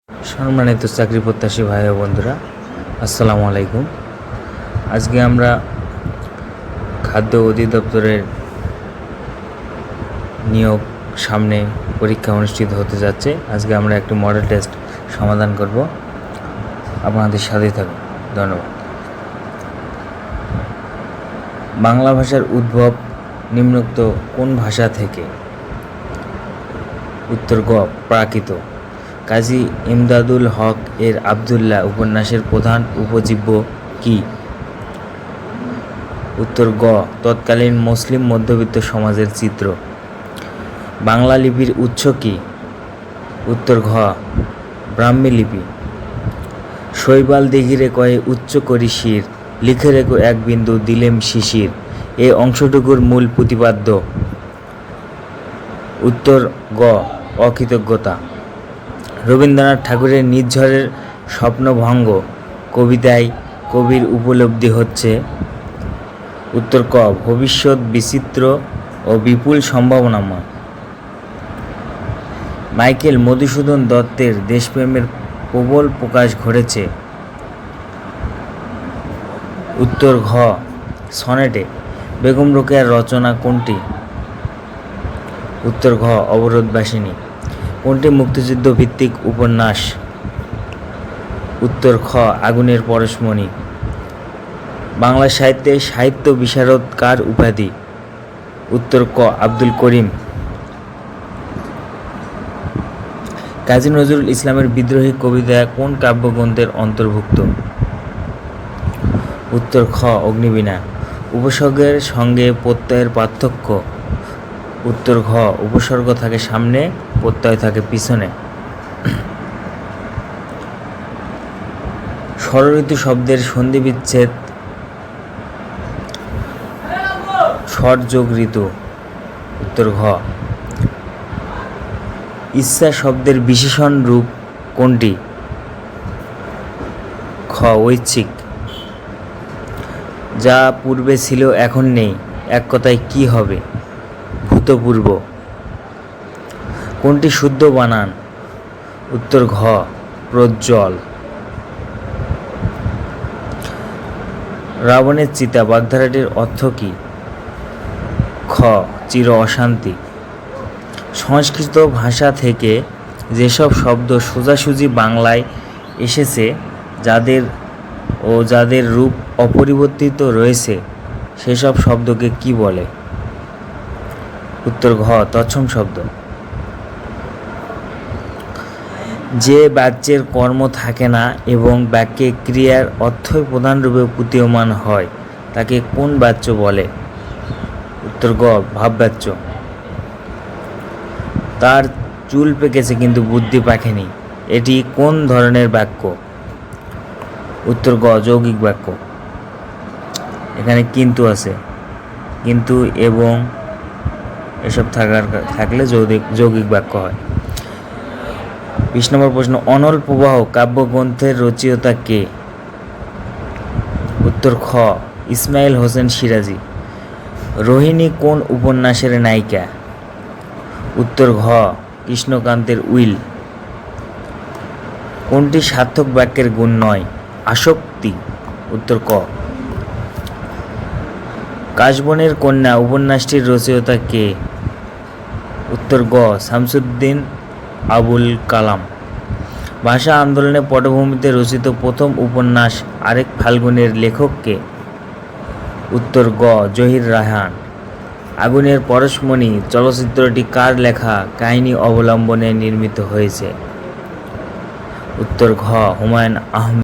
সম্মানিত চাকরি প্রত্যাশী ভাই ও বন্ধুরা, আসসালামু আলাইকুম। আজকে আমরা খাদ্য অধিদপ্তরের নিয়োগ সামনে পরীক্ষা অনুষ্ঠিত হতে যাচ্ছে। আজকে আমরা একটি মডেল টেস্ট সমাধান করব। আপনাদের সাথে থাকুন। ধন্যবাদ। বাংলা ভাষার উদ্ভব নিম্নোক্ত কোন ভাষা থেকে? উত্তর গ, প্রাকৃত। কাজী ইমদাদুল হক এর আবদুল্লাহ উপন্যাসের প্রধান উপজীব্য কি? উত্তর গ, তৎকালীন মুসলিম মধ্যবিত্ত সমাজের চিত্র। বাংলা লিপির উৎস কি? উত্তর ঘ, ব্রাহ্মী লিপি। শৈবাল দিঘিরে কয়ে উচ্চ করি শির, লিখে রেখো এক বিন্দু দিলেম শিশির। এ অংশটুকুর মূল প্রতিপাদ্য। উত্তর গ, অকৃতজ্ঞতা। রবীন্দ্রনাথ ঠাকুরের নির্ঝরের স্বপ্নভঙ্গ কবিতায় কবির উপলব্ধি হচ্ছে। উত্তর ক, ভবিষ্যৎ বিচিত্র ও বিপুল সম্ভাবনাময়। মাইকেল মধুসূদন দত্তের দেশপ্রেমের প্রবল প্রকাশ ঘটেছে। উত্তর ঘ, সনেটে। বেগম রোকেয়ার রচনা কোনটি? উত্তর ঘ, অবরোধবাসিনী। কোনটি মুক্তিযুদ্ধ ভিত্তিক উপন্যাস? উত্তর খ, আগুনের পরশমণি। বাংলা সাহিত্যে সাহিত্য বিশারদ কার উপাধি? উত্তর ক, আব্দুল করিম। কাজী নজরুল ইসলামের বিদ্রোহী কবিতা কোন কাব্যগ্রন্থের অন্তর্ভুক্ত? উত্তর খ, অগ্নিবীণা। উপসর্গের সঙ্গে প্রত্যয়ের পার্থক্য? উত্তর ঘ, উপসর্গ থাকে সামনে, প্রত্যয় থাকে পিছনে। ষড়ঋতু শব্দের সন্ধিবিচ্ছেদ ষড় যোগ ঋতু। উত্তর ঘ। ইচ্ছা শব্দের বিশেষণ রূপ কোনটি? খ, ঐচ্ছিক। যা পূর্বে ছিল এখন নেই, এক কথায় কি হবে? ভূতপূর্ব। কোনটি শুদ্ধ বানান? উত্তর ঘ, প্রজ্জ্বল। রাবণের চিতা বাগধারাটির অর্থ কি? খ, চির অশান্তি। সংস্কৃত ভাষা থেকে যেসব শব্দ সোজাসুজি বাংলায় এসেছে, যাদের রূপ অপরিবর্তিত রয়েছে, সেসব শব্দকে কি বলে? উত্তর ঘ, তৎসম শব্দ। যে বাচ্যের কর্ম থাকে না এবং বাক্যে ক্রিয়ার অর্থই প্রধানরূপে প্রতীয়মান হয়, তাকে কোন বাচ্য বলে? উত্তর গ, ভাববাচ্য। তার চুল পেকেছে কিন্তু বুদ্ধি পাকেনি, এটি কোন ধরনের বাক্য? উত্তর গ, যৌগিক বাক্য। এখানে কিন্তু আছে, কিন্তু এবং এসব থাকলে যৌগিক বাক্য হয়। 20 নম্বর প্রশ্ন, অনল প্রবাহ কাব্যগ্রন্থের রচয়িতা কে? উত্তর খ, ইসমাইল হোসেন সিরাজি। রোহিণী কোন উপন্যাসের নায়িকা? উত্তর ঘ, কৃষ্ণকান্তের উইল। কোনটি সার্থক বাক্যের গুণ নয়? আসক্তি। উত্তর ক। কাশবনের কন্যা উপন্যাসটির রচয়িতা কে? উত্তর গ, শামসুদ্দিন আবুল কালাম। ভাষা আন্দোলনের পটভূমিতে রচিত প্রথম উপন্যাস আরেক ফাল্গুনের লেখক কে? উত্তর গ, জহির রায়হান। আগুনের পরশমণি চলচ্চিত্রটি কার লেখা কাহিনী অবলম্বনে নির্মিত হয়েছে? উত্তর ঘ, হুমায়ুন আহমেদ।